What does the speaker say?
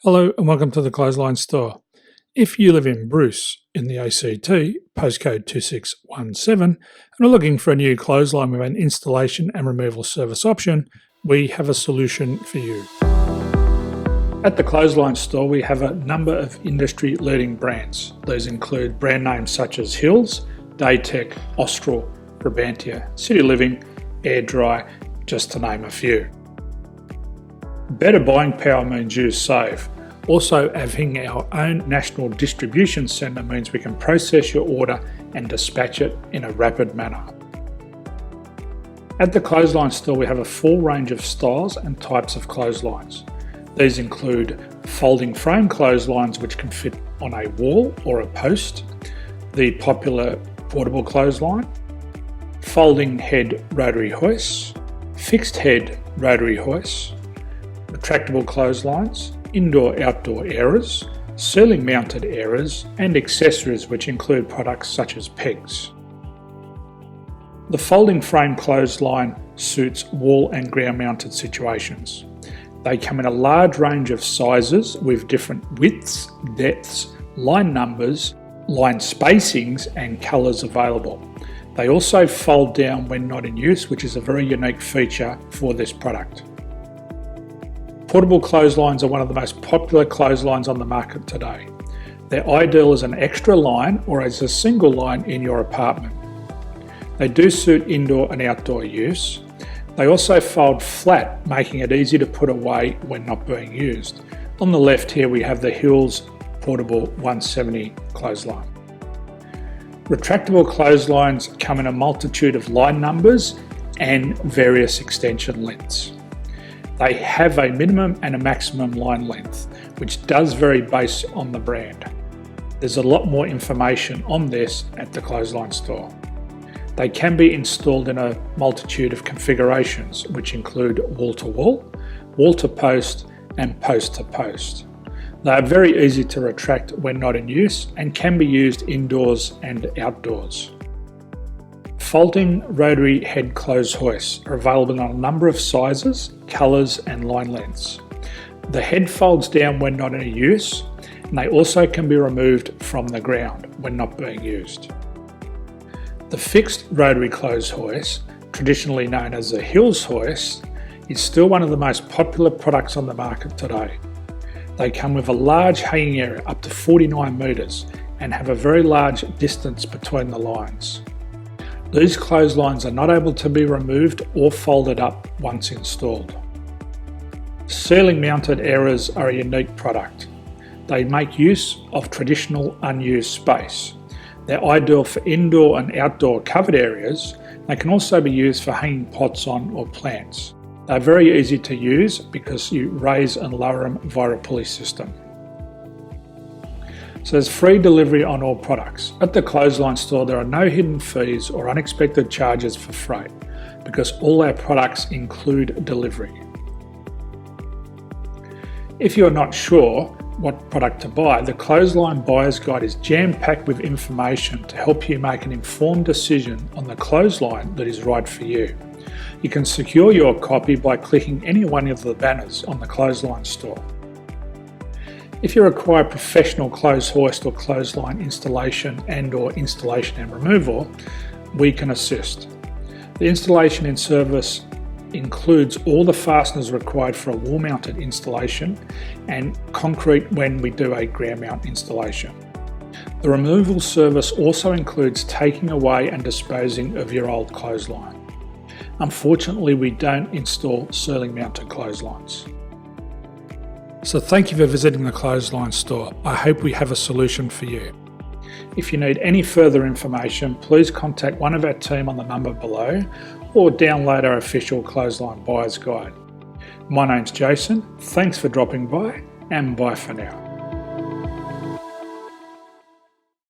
Hello and welcome to the Clothesline Store. If you live in Bruce in the ACT, postcode 2617, and are looking for a new clothesline with an installation and removal service option, we have a solution for you. At the Clothesline Store, we have a number of industry-leading brands. These include brand names such as Hills, Daytech, Austral, Brabantia, City Living, Air Dry, just to name a few. Better buying power means you save. Also, having our own national distribution centre means we can process your order and dispatch it in a rapid manner. At the Clothesline Store, we have a full range of styles and types of clotheslines. These include folding frame clotheslines which can fit on a wall or a post, the popular portable clothesline, folding head rotary hoists, fixed head rotary hoists, retractable clotheslines, indoor-outdoor airers, ceiling-mounted airers, and accessories which include products such as pegs. The folding frame clothesline suits wall and ground-mounted situations. They come in a large range of sizes with different widths, depths, line numbers, line spacings, and colours available. They also fold down when not in use, which is a very unique feature for this product. Portable clotheslines are one of the most popular clotheslines on the market today. They're ideal as an extra line or as a single line in your apartment. They do suit indoor and outdoor use. They also fold flat, making it easy to put away when not being used. On the left here we have the Hills Portable 170 clothesline. Retractable clotheslines come in a multitude of line numbers and various extension lengths. They have a minimum and a maximum line length, which does vary based on the brand. There's a lot more information on this at the Clothesline Store. They can be installed in a multitude of configurations, which include wall-to-wall, wall-to-post, and post-to-post. They are very easy to retract when not in use and can be used indoors and outdoors. Folding rotary head clothes hoists are available in a number of sizes, colours and line lengths. The head folds down when not in use, and they also can be removed from the ground when not being used. The fixed rotary clothes hoist, traditionally known as the Hills hoist, is still one of the most popular products on the market today. They come with a large hanging area up to 49 metres and have a very large distance between the lines. These clotheslines are not able to be removed or folded up once installed. Ceiling mounted airers are a unique product. They make use of traditional unused space. They're ideal for indoor and outdoor covered areas. They can also be used for hanging pots on or plants. They're very easy to use because you raise and lower them via a pulley system. So there's free delivery on all products. At the Clothesline Store, there are no hidden fees or unexpected charges for freight because all our products include delivery. If you're not sure what product to buy, the Clothesline Buyer's Guide is jam-packed with information to help you make an informed decision on the clothesline that is right for you. You can secure your copy by clicking any one of the banners on the Clothesline Store. If you require professional clothes hoist or clothesline installation and/or installation and removal, we can assist. The installation and service includes all the fasteners required for a wall-mounted installation and concrete when we do a ground mount installation. The removal service also includes taking away and disposing of your old clothesline. Unfortunately, we don't install ceiling-mounted clotheslines. So thank you for visiting the Clothesline Store. I hope we have a solution for you. If you need any further information, please contact one of our team on the number below or download our official Clothesline Buyer's Guide. My name's Jason, thanks for dropping by and bye for now.